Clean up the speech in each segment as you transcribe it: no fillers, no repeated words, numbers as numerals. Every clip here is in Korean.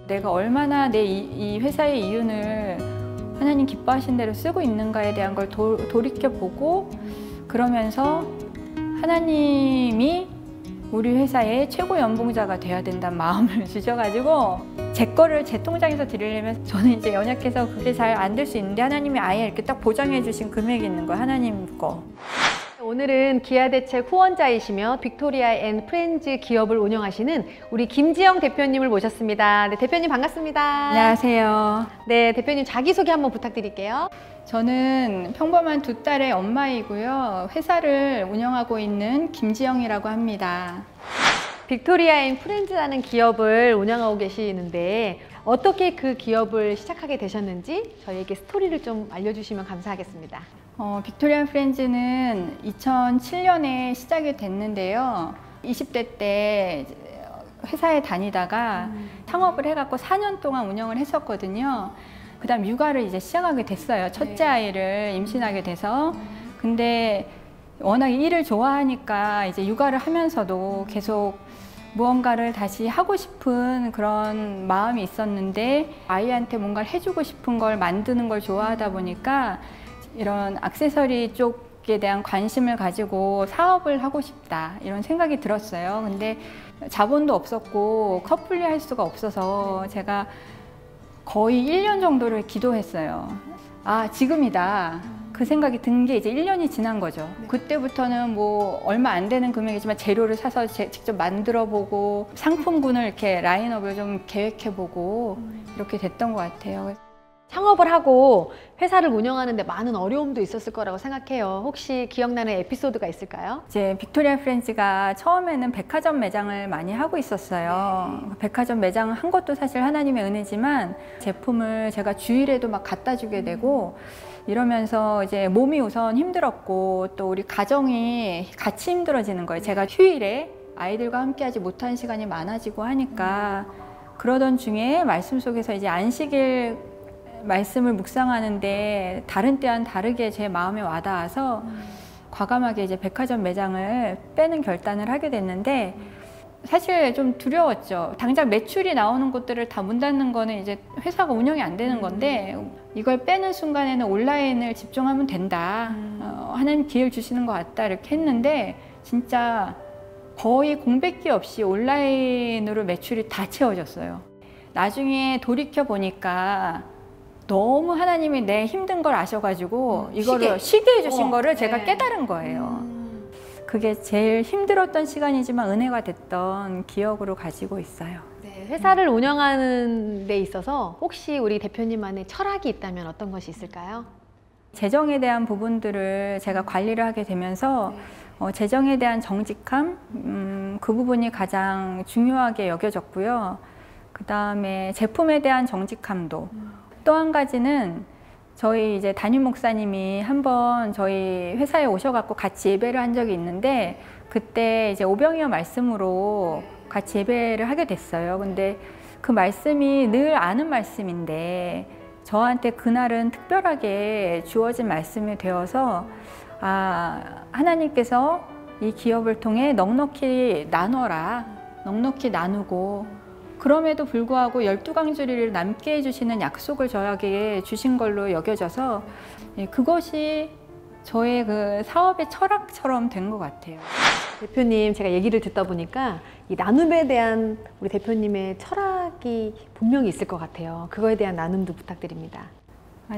내가 얼마나 이 회사의 이윤을 하나님 기뻐하신 대로 쓰고 있는가에 대한 걸 돌이켜보고, 그러면서 하나님이 우리 회사의 최고 연봉자가 돼야 된다는 마음을 주셔가지고, 제 거를 제 통장에서 드리려면 저는 이제 연약해서 그게 잘 안 될 수 있는데, 하나님이 아예 이렇게 딱 보장해 주신 금액이 있는 거예요, 하나님 거. 오늘은 기아대책 후원자이시며 빅토리아 앤 프렌즈 기업을 운영하시는 우리 김지영 대표님을 모셨습니다. 네, 대표님 반갑습니다. 안녕하세요. 네, 대표님 자기소개 한번 부탁드릴게요. 저는 평범한 두 딸의 엄마이고요. 회사를 운영하고 있는 김지영이라고 합니다. 빅토리아 앤 프렌즈라는 기업을 운영하고 계시는데 어떻게 그 기업을 시작하게 되셨는지 저희에게 스토리를 좀 알려주시면 감사하겠습니다. 빅토리아 프렌즈는 2007년에 시작이 됐는데요. 20대 때 회사에 다니다가 창업을 해갖고 4년 동안 운영을 했었거든요. 그 다음 육아를 이제 시작하게 됐어요. 첫째 아이를 임신하게 돼서. 근데 워낙 일을 좋아하니까 이제 육아를 하면서도 계속 무언가를 다시 하고 싶은 그런 마음이 있었는데, 아이한테 뭔가를 해주고 싶은 걸 만드는 걸 좋아하다 보니까 이런 액세서리 쪽에 대한 관심을 가지고 사업을 하고 싶다, 이런 생각이 들었어요. 근데 자본도 없었고 커플리 할 수가 없어서 제가 거의 1년 정도를 기도했어요. 아, 지금이다. 그 생각이 든 게 이제 1년이 지난 거죠. 그때부터는 뭐 얼마 안 되는 금액이지만 재료를 사서 직접 만들어 보고, 상품군을 이렇게 라인업을 좀 계획해 보고 이렇게 됐던 것 같아요. 창업을 하고 회사를 운영하는데 많은 어려움도 있었을 거라고 생각해요. 혹시 기억나는 에피소드가 있을까요? 이제 빅토리아 프렌즈가 처음에는 백화점 매장을 많이 하고 있었어요. 백화점 매장을 한 것도 사실 하나님의 은혜지만, 제품을 제가 주일에도 막 갖다 주게 되고 이러면서 이제 몸이 우선 힘들었고, 또 우리 가정이 같이 힘들어지는 거예요. 제가 휴일에 아이들과 함께 하지 못한 시간이 많아지고 하니까. 그러던 중에 말씀 속에서 이제 안식일 말씀을 묵상하는데 다른 때와는 다르게 제 마음에 와닿아서 과감하게 이제 백화점 매장을 빼는 결단을 하게 됐는데, 사실 좀 두려웠죠. 당장 매출이 나오는 곳들을 다 문 닫는 거는 이제 회사가 운영이 안 되는 건데, 이걸 빼는 순간에는 온라인을 집중하면 된다, 하는 기회를 주시는 것 같다, 이렇게 했는데 진짜 거의 공백기 없이 온라인으로 매출이 다 채워졌어요. 나중에 돌이켜 보니까 너무 하나님이 내 힘든 걸 아셔가지고 이거를 쉬게 해주신 거를 제가 깨달은 거예요. 그게 제일 힘들었던 시간이지만 은혜가 됐던 기억으로 가지고 있어요. 네, 회사를 운영하는 데 있어서 혹시 우리 대표님만의 철학이 있다면 어떤 것이 있을까요? 재정에 대한 부분들을 제가 관리를 하게 되면서 재정에 대한 정직함, 그 부분이 가장 중요하게 여겨졌고요. 그 다음에 제품에 대한 정직함도. 또 한 가지는 저희 이제 담임 목사님이 한번 저희 회사에 오셔갖고 같이 예배를 한 적이 있는데, 그때 이제 오병이어 말씀으로 같이 예배를 하게 됐어요. 근데 그 말씀이 늘 아는 말씀인데 저한테 그날은 특별하게 주어진 말씀이 되어서, 아, 하나님께서 이 기업을 통해 넉넉히 나눠라, 넉넉히 나누고, 그럼에도 불구하고 12강주리를 남게 해주시는 약속을 저에게 주신 걸로 여겨져서, 그것이 저의 그 사업의 철학처럼 된 것 같아요. 대표님, 제가 얘기를 듣다 보니까 이 나눔에 대한 우리 대표님의 철학이 분명히 있을 것 같아요. 그거에 대한 나눔도 부탁드립니다.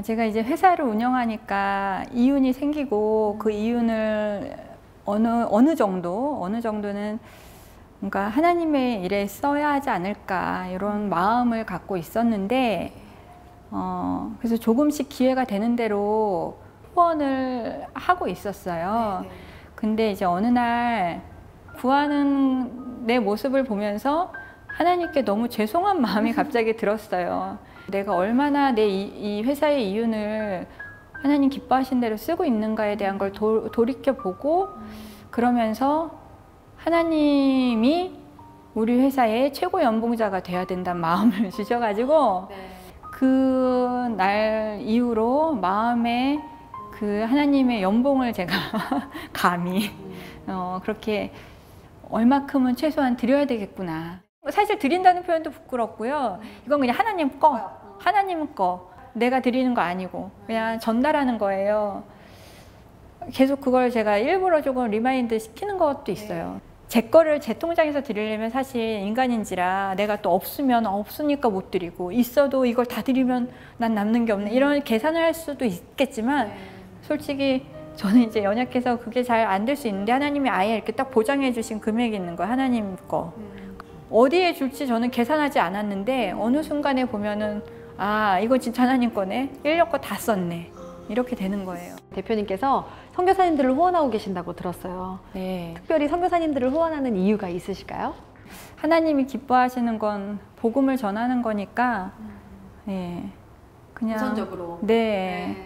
제가 이제 회사를 운영하니까 이윤이 생기고, 그 이윤을 어느 정도는 뭔가 하나님의 일에 써야 하지 않을까, 이런 마음을 갖고 있었는데, 그래서 조금씩 기회가 되는 대로 후원을 하고 있었어요. 근데 이제 어느 날 구하는 내 모습을 보면서 하나님께 너무 죄송한 마음이 갑자기 들었어요. 내가 얼마나 이 회사의 이윤을 하나님 기뻐하신 대로 쓰고 있는가에 대한 걸 돌이켜보고, 그러면서 하나님이 우리 회사의 최고 연봉자가 돼야 된다는 마음을 주셔가지고, 그 날 이후로 마음에 그 하나님의 연봉을 제가 감히 그렇게 얼마큼은 최소한 드려야 되겠구나. 사실 드린다는 표현도 부끄럽고요. 이건 그냥 하나님 거, 하나님 거. 내가 드리는 거 아니고 그냥 전달하는 거예요. 계속 그걸 제가 일부러 조금 리마인드 시키는 것도 있어요. 제 거를 제 통장에서 드리려면 사실 인간인지라 내가 또 없으면 없으니까 못 드리고 있어도 이걸 다 드리면 난 남는 게 없네 이런 계산을 할 수도 있겠지만 솔직히 저는 이제 연약해서 그게 잘 안 될 수 있는데 하나님이 아예 이렇게 딱 보장해 주신 금액이 있는 거예요. 하나님 거. 어디에 줄지 저는 계산하지 않았는데 어느 순간에 보면은 아 이거 진짜 하나님 거네. 1년 거 다 썼네. 이렇게 되는 거예요. 대표님께서 선교사님들을 후원하고 계신다고 들었어요. 네. 특별히 선교사님들을 후원하는 이유가 있으실까요? 하나님이 기뻐하시는 건 복음을 전하는 거니까 네. 그냥 우선적으로. 네.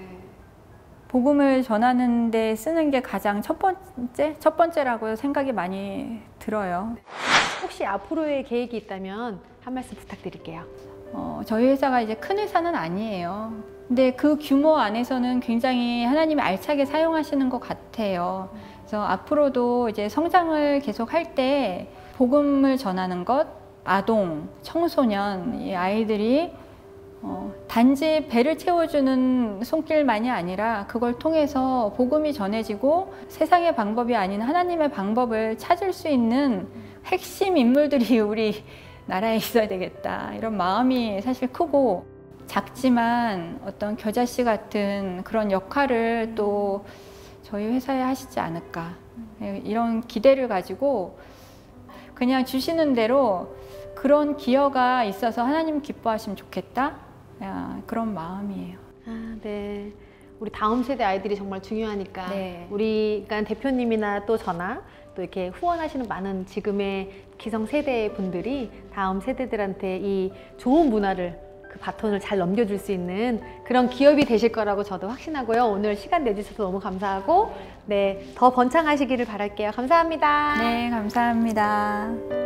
복음을 전하는 데 쓰는 게 가장 첫 번째라고 생각이 많이 들어요. 혹시 앞으로의 계획이 있다면 한 말씀 부탁드릴게요. 저희 회사가 이제 큰 회사는 아니에요. 근데 그 규모 안에서는 굉장히 하나님이 알차게 사용하시는 것 같아요. 그래서 앞으로도 이제 성장을 계속 할 때 복음을 전하는 것, 아동, 청소년, 이 아이들이 단지 배를 채워주는 손길만이 아니라 그걸 통해서 복음이 전해지고 세상의 방법이 아닌 하나님의 방법을 찾을 수 있는 핵심 인물들이 우리 나라에 있어야 되겠다 이런 마음이 사실 크고 작지만 어떤 겨자씨 같은 그런 역할을 또 저희 회사에 하시지 않을까 이런 기대를 가지고 그냥 주시는 대로 그런 기여가 있어서 하나님 기뻐하시면 좋겠다 그런 마음이에요. 아, 네. 우리 다음 세대 아이들이 정말 중요하니까 네. 우리 그러니까 대표님이나 또 저나 또 이렇게 후원하시는 많은 지금의 기성세대 분들이 다음 세대들한테 이 좋은 문화를 그 바톤을 잘 넘겨줄 수 있는 그런 기업이 되실 거라고 저도 확신하고요. 오늘 시간 내주셔서 너무 감사하고 네, 더 번창하시기를 바랄게요. 감사합니다. 네, 감사합니다.